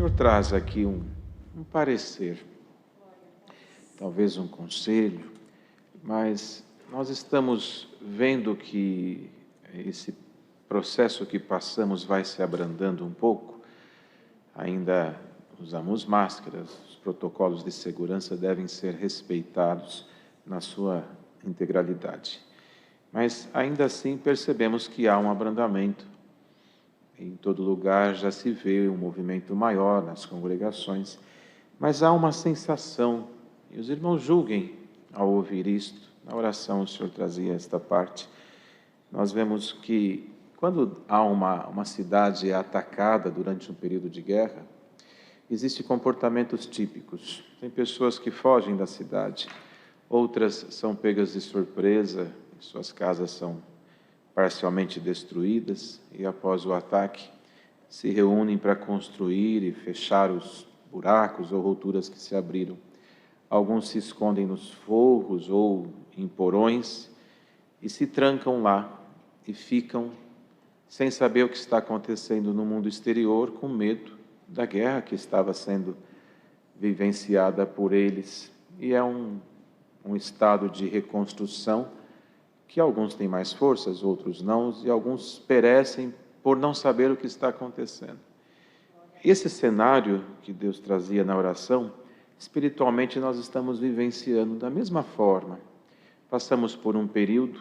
Senhor traz aqui um parecer, talvez um conselho, mas nós estamos vendo que esse processo que passamos vai se abrandando um pouco. Ainda usamos máscaras, os protocolos de segurança devem ser respeitados na sua integralidade. Mas ainda assim percebemos que há um abrandamento. Em todo lugar já se vê um movimento maior nas congregações, mas há uma sensação, e os irmãos julguem ao ouvir isto. Na oração o Senhor trazia esta parte. Nós vemos que quando há uma cidade atacada durante um período de guerra, existem comportamentos típicos. Tem pessoas que fogem da cidade, outras são pegas de surpresa, suas casas são parcialmente destruídas e após o ataque se reúnem para construir e fechar os buracos ou rupturas que se abriram. Alguns se escondem nos forros ou em porões e se trancam lá e ficam sem saber o que está acontecendo no mundo exterior, com medo da guerra que estava sendo vivenciada por eles. E é um estado de reconstrução que alguns têm mais forças, outros não, e alguns perecem por não saber o que está acontecendo. Esse cenário que Deus trazia na oração, espiritualmente nós estamos vivenciando da mesma forma. Passamos por um período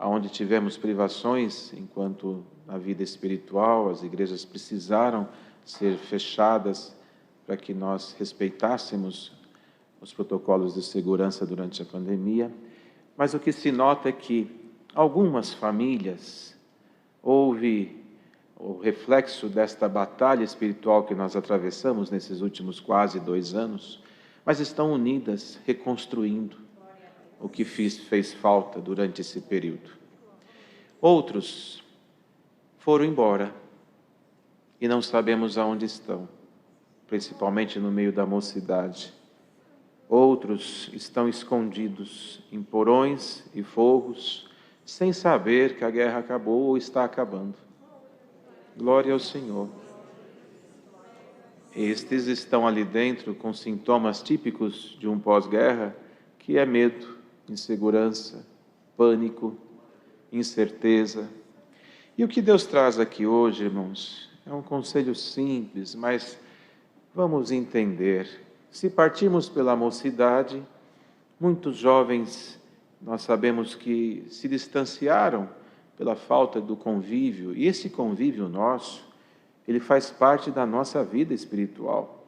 onde tivemos privações, enquanto na vida espiritual as igrejas precisaram ser fechadas para que nós respeitássemos os protocolos de segurança durante a pandemia. Mas o que se nota é que algumas famílias, houve o reflexo desta batalha espiritual que nós atravessamos nesses últimos quase 2 anos, mas estão unidas, reconstruindo o que fez falta durante esse período. Outros foram embora e não sabemos aonde estão, principalmente no meio da mocidade. Outros estão escondidos em porões e forros, sem saber que a guerra acabou ou está acabando. Glória ao Senhor. Estes estão ali dentro com sintomas típicos de um pós-guerra, que é medo, insegurança, pânico, incerteza. E o que Deus traz aqui hoje, irmãos, é um conselho simples, mas vamos entender. Se partirmos pela mocidade, muitos jovens, nós sabemos que se distanciaram pela falta do convívio, e esse convívio nosso, ele faz parte da nossa vida espiritual.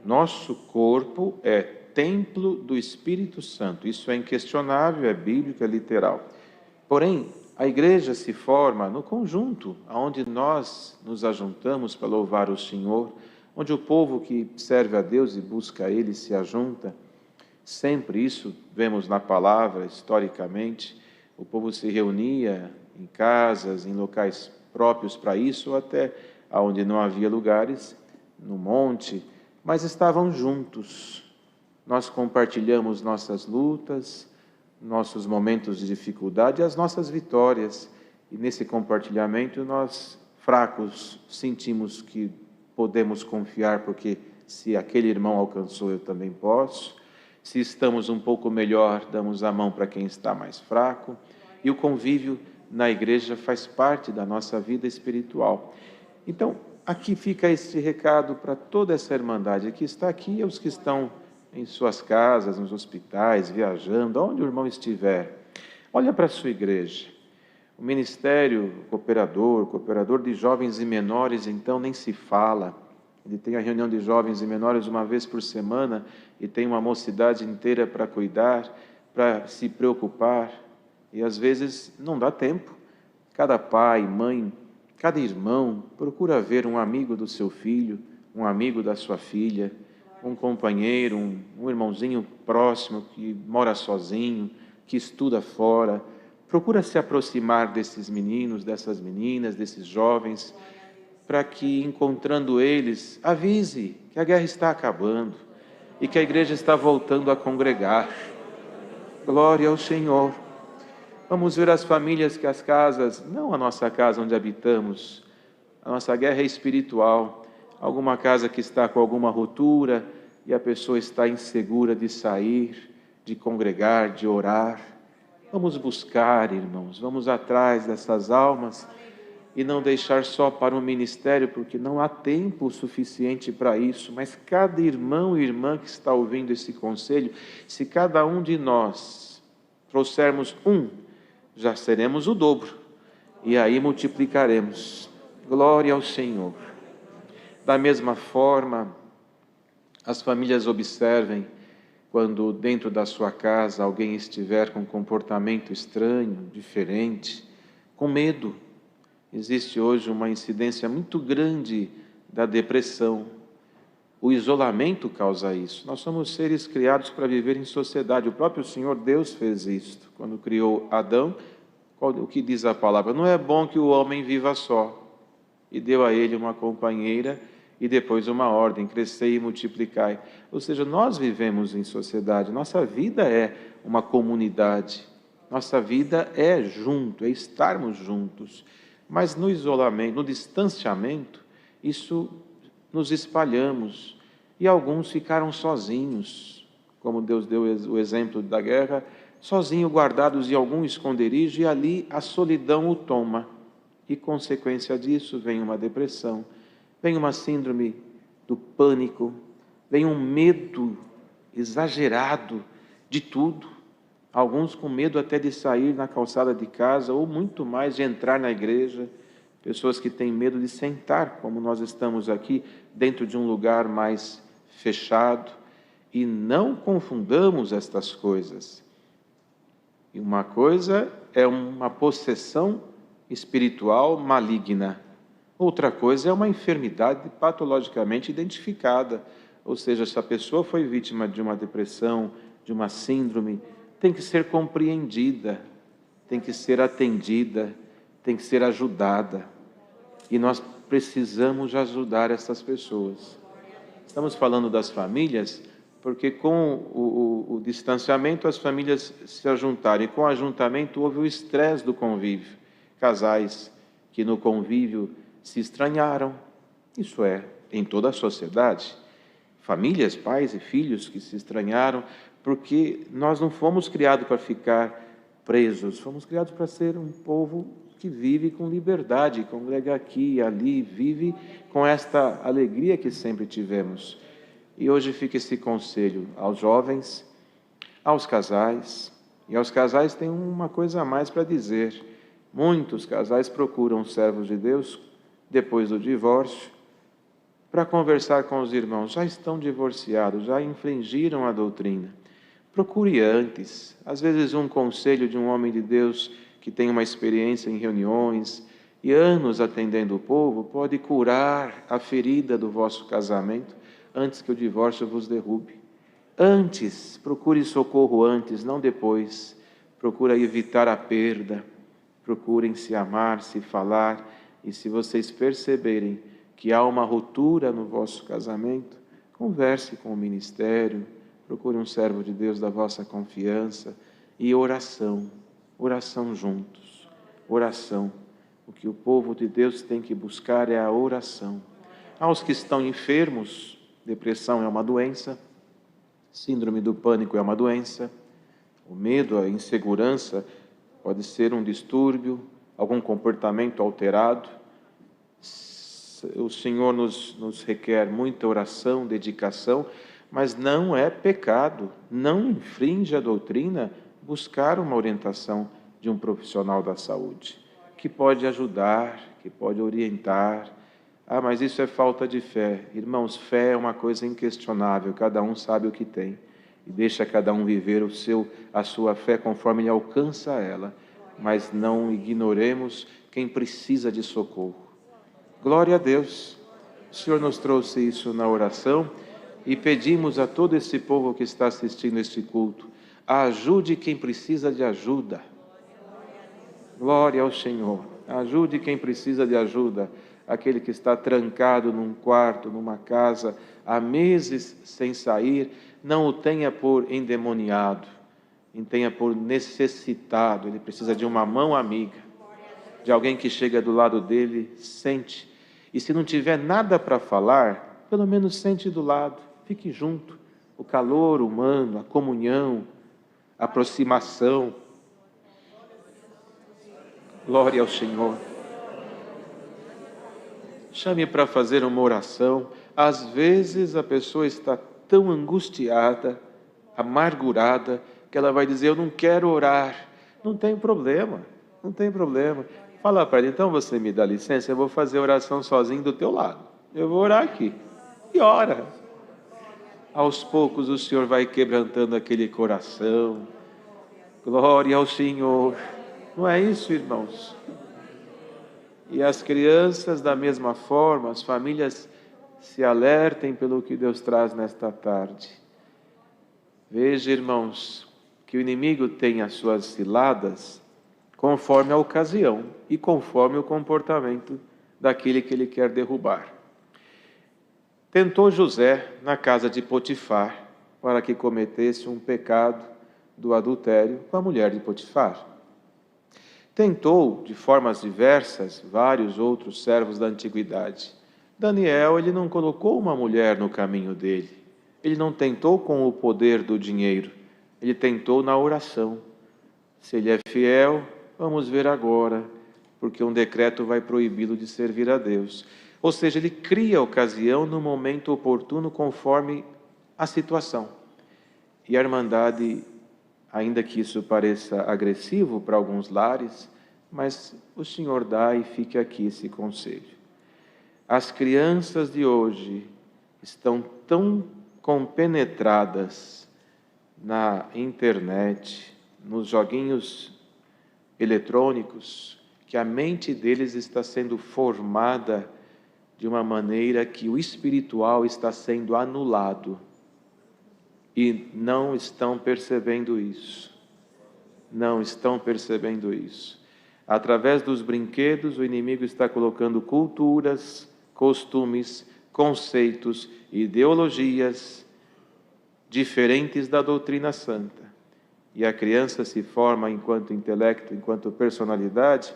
Nosso corpo é templo do Espírito Santo, isso é inquestionável, é bíblico, é literal. Porém, a igreja se forma no conjunto, onde nós nos ajuntamos para louvar o Senhor, onde o povo que serve a Deus e busca a Ele se ajunta. Sempre isso vemos na palavra, historicamente, o povo se reunia em casas, em locais próprios para isso, ou até onde não havia lugares, no monte, mas estavam juntos. Nós compartilhamos nossas lutas, nossos momentos de dificuldade e as nossas vitórias. E nesse compartilhamento nós, fracos, sentimos que podemos confiar, porque se aquele irmão alcançou, eu também posso. Se estamos um pouco melhor, damos a mão para quem está mais fraco. E o convívio na igreja faz parte da nossa vida espiritual. Então, aqui fica esse recado para toda essa irmandade que está aqui e os que estão em suas casas, nos hospitais, viajando, onde o irmão estiver. Olha para a sua igreja. O ministério cooperador de jovens e menores, então nem se fala. Ele tem a reunião de jovens e menores uma vez por semana e tem uma mocidade inteira para cuidar, para se preocupar. E às vezes não dá tempo. Cada pai, mãe, cada irmão procura ver um amigo do seu filho, um amigo da sua filha, um companheiro, um irmãozinho próximo que mora sozinho, que estuda fora. Procura se aproximar desses meninos, dessas meninas, desses jovens, para que, encontrando eles, avise que a guerra está acabando e que a igreja está voltando a congregar. Glória ao Senhor. Vamos ver as famílias que as casas, não a nossa casa onde habitamos, a nossa guerra é espiritual, alguma casa que está com alguma ruptura e a pessoa está insegura de sair, de congregar, de orar. Vamos buscar, irmãos, vamos atrás dessas almas e não deixar só para o ministério, porque não há tempo suficiente para isso, mas cada irmão e irmã que está ouvindo esse conselho, se cada um de nós trouxermos um, já seremos o dobro, e aí multiplicaremos. Glória ao Senhor. Da mesma forma, as famílias observem quando dentro da sua casa alguém estiver com um comportamento estranho, diferente, com medo. Existe hoje uma incidência muito grande da depressão. O isolamento causa isso. Nós somos seres criados para viver em sociedade. O próprio Senhor Deus fez isto. Quando criou Adão, o que diz a palavra? Não é bom que o homem viva só. E deu a ele uma companheira e depois uma ordem, crescei e multiplicai. Ou seja, nós vivemos em sociedade. Nossa vida é uma comunidade. Nossa vida é junto, é estarmos juntos. Mas no isolamento, no distanciamento, isso nos espalhamos. E alguns ficaram sozinhos, como Deus deu o exemplo da guerra, sozinhos, guardados em algum esconderijo, e ali a solidão o toma. E consequência disso vem uma depressão, vem uma síndrome do pânico, vem um medo exagerado de tudo. Alguns com medo até de sair na calçada de casa, ou muito mais de entrar na igreja. Pessoas que têm medo de sentar, como nós estamos aqui, dentro de um lugar mais fechado. E não confundamos estas coisas. E uma coisa é uma possessão espiritual maligna. Outra coisa é uma enfermidade patologicamente identificada. Ou seja, se a pessoa foi vítima de uma depressão, de uma síndrome, tem que ser compreendida, tem que ser atendida, tem que ser ajudada. E nós precisamos ajudar essas pessoas. Estamos falando das famílias, porque com o distanciamento as famílias se ajuntaram. E com o ajuntamento houve o estresse do convívio. Casais que no convívio se estranharam. Isso é, em toda a sociedade. Famílias, pais e filhos que se estranharam, porque nós não fomos criados para ficar presos, fomos criados para ser um povo que vive com liberdade, congrega aqui e ali, vive com esta alegria que sempre tivemos. E hoje fica esse conselho aos jovens, aos casais, e aos casais tem uma coisa a mais para dizer. Muitos casais procuram servos de Deus depois do divórcio, para conversar com os irmãos. Já estão divorciados, já infringiram a doutrina. Procure antes. Às vezes um conselho de um homem de Deus que tem uma experiência em reuniões e anos atendendo o povo pode curar a ferida do vosso casamento antes que o divórcio vos derrube. Antes, procure socorro antes, não depois. Procure evitar a perda. Procurem se amar, se falar, e se vocês perceberem que há uma ruptura no vosso casamento, converse com o ministério, procure um servo de Deus da vossa confiança, e oração juntos, oração. O que o povo de Deus tem que buscar é a oração. Aos que estão enfermos, depressão é uma doença, síndrome do pânico é uma doença, o medo, a insegurança pode ser um distúrbio, algum comportamento alterado. O Senhor nos requer muita oração, dedicação, mas não é pecado, não infringe a doutrina buscar uma orientação de um profissional da saúde, que pode ajudar, que pode orientar. Ah, mas isso é falta de fé. Irmãos, fé é uma coisa inquestionável, cada um sabe o que tem, e deixa cada um viver a sua fé conforme ele alcança ela, mas não ignoremos quem precisa de socorro. Glória a Deus. O Senhor nos trouxe isso na oração e pedimos a todo esse povo que está assistindo este culto, ajude quem precisa de ajuda. Glória ao Senhor. Ajude quem precisa de ajuda. Aquele que está trancado num quarto, numa casa, há meses sem sair, não o tenha por endemoniado, tenha por necessitado. Ele precisa de uma mão amiga, de alguém que chega do lado dele, sente E se não tiver nada para falar, pelo menos sente do lado, fique junto. O calor humano, a comunhão, a aproximação. Glória ao Senhor. Chame para fazer uma oração. Às vezes a pessoa está tão angustiada, amargurada, que ela vai dizer, eu não quero orar. Não tem problema, não tem problema. Fala para ele, então você me dá licença, eu vou fazer oração sozinho do teu lado. Eu vou orar aqui. E ora. Aos poucos o Senhor vai quebrantando aquele coração. Glória ao Senhor. Não é isso, irmãos? E as crianças, da mesma forma, as famílias se alertem pelo que Deus traz nesta tarde. Veja, irmãos, que o inimigo tem as suas ciladas conforme a ocasião e conforme o comportamento daquele que ele quer derrubar. Tentou José na casa de Potifar para que cometesse um pecado do adultério com a mulher de Potifar. Tentou, de formas diversas, vários outros servos da antiguidade. Daniel, ele não colocou uma mulher no caminho dele. Ele não tentou com o poder do dinheiro. Ele tentou na oração. Se ele é fiel, vamos ver agora, porque um decreto vai proibi-lo de servir a Deus. Ou seja, ele cria a ocasião no momento oportuno, conforme a situação. E a Irmandade, ainda que isso pareça agressivo para alguns lares, mas o Senhor dá e fique aqui esse conselho. As crianças de hoje estão tão compenetradas na internet, nos joguinhos eletrônicos, que a mente deles está sendo formada de uma maneira que o espiritual está sendo anulado. E não estão percebendo isso. Não estão percebendo isso. Através dos brinquedos, o inimigo está colocando culturas, costumes, conceitos, ideologias diferentes da doutrina santa. E a criança se forma enquanto intelecto, enquanto personalidade,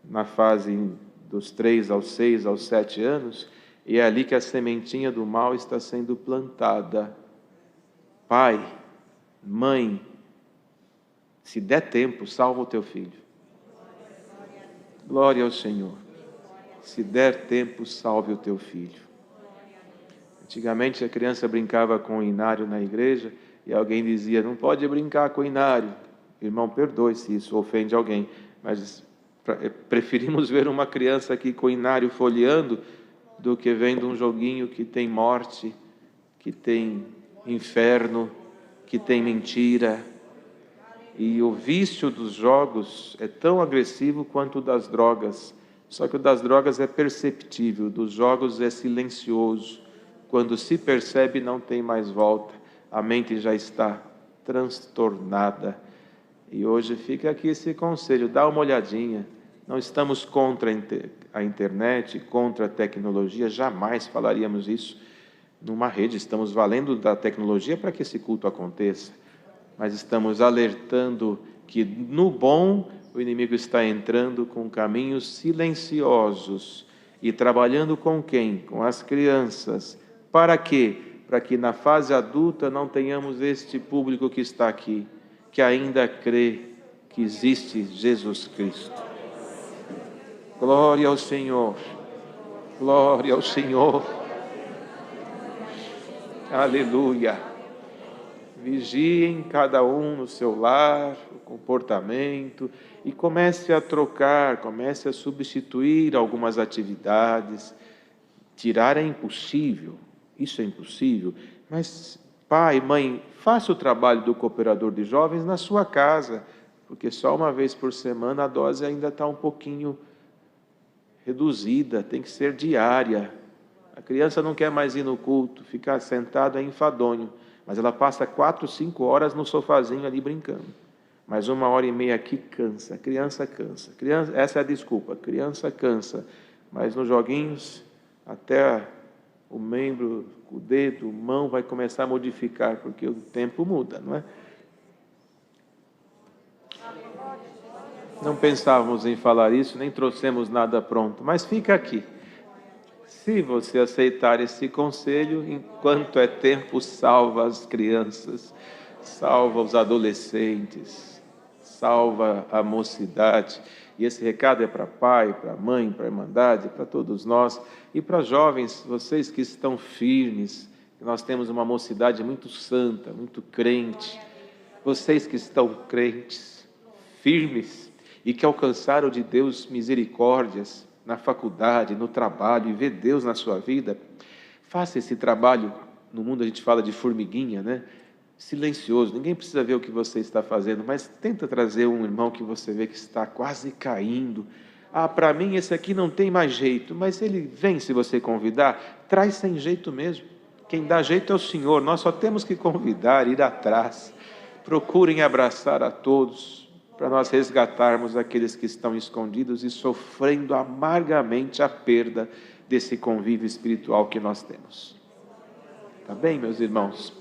na fase dos 3 aos 6, aos 7 anos, e é ali que a sementinha do mal está sendo plantada. Pai, mãe, se der tempo, salva o teu filho. Glória ao Senhor. Se der tempo, salve o teu filho. Antigamente a criança brincava com o inário na igreja e alguém dizia, não pode brincar com o inário. Irmão, perdoe se isso ofende alguém, mas preferimos ver uma criança aqui com o inário folheando do que vendo um joguinho que tem morte, que tem inferno, que tem mentira. E o vício dos jogos é tão agressivo quanto o das drogas. Só que o das drogas é perceptível, o dos jogos é silencioso. Quando se percebe, não tem mais volta. A mente já está transtornada. E hoje fica aqui esse conselho, dá uma olhadinha. Não estamos contra a internet, contra a tecnologia, jamais falaríamos isso numa rede. Estamos valendo da tecnologia para que esse culto aconteça. Mas estamos alertando que no bom o inimigo está entrando com caminhos silenciosos e trabalhando com quem? Com as crianças. Para quê? Para que na fase adulta não tenhamos este público que está aqui, que ainda crê que existe Jesus Cristo. Glória ao Senhor. Glória ao Senhor. Aleluia. Vigiem cada um no seu lar, o comportamento, e comece a trocar, comece a substituir algumas atividades. Tirar é impossível, isso é impossível, mas pai, mãe, faça o trabalho do cooperador de jovens na sua casa, porque só uma vez por semana a dose ainda está um pouquinho reduzida, tem que ser diária. A criança não quer mais ir no culto, ficar sentada é enfadonho. Mas ela passa 4, 5 horas no sofazinho ali brincando. Mas 1h30 aqui cansa, criança cansa. Essa é a desculpa, criança cansa. Mas nos joguinhos, até o membro, o dedo, a mão vai começar a modificar, porque o tempo muda, não é? Não pensávamos em falar isso, nem trouxemos nada pronto, mas fica aqui. Se você aceitar esse conselho, enquanto é tempo, salva as crianças, salva os adolescentes, salva a mocidade. E esse recado é para pai, para mãe, para a Irmandade, para todos nós. E para jovens, vocês que estão firmes, nós temos uma mocidade muito santa, muito crente. Vocês que estão crentes, firmes, e que alcançaram de Deus misericórdias na faculdade, no trabalho, e ver Deus na sua vida, faça esse trabalho. No mundo a gente fala de formiguinha, né? Silencioso, ninguém precisa ver o que você está fazendo, mas tenta trazer um irmão que você vê que está quase caindo. Para mim esse aqui não tem mais jeito, mas ele vem, se você convidar, traz sem jeito mesmo. Quem dá jeito é o Senhor, nós só temos que convidar, ir atrás. Procurem abraçar a todos, para nós resgatarmos aqueles que estão escondidos e sofrendo amargamente a perda desse convívio espiritual que nós temos. Tá bem, meus irmãos?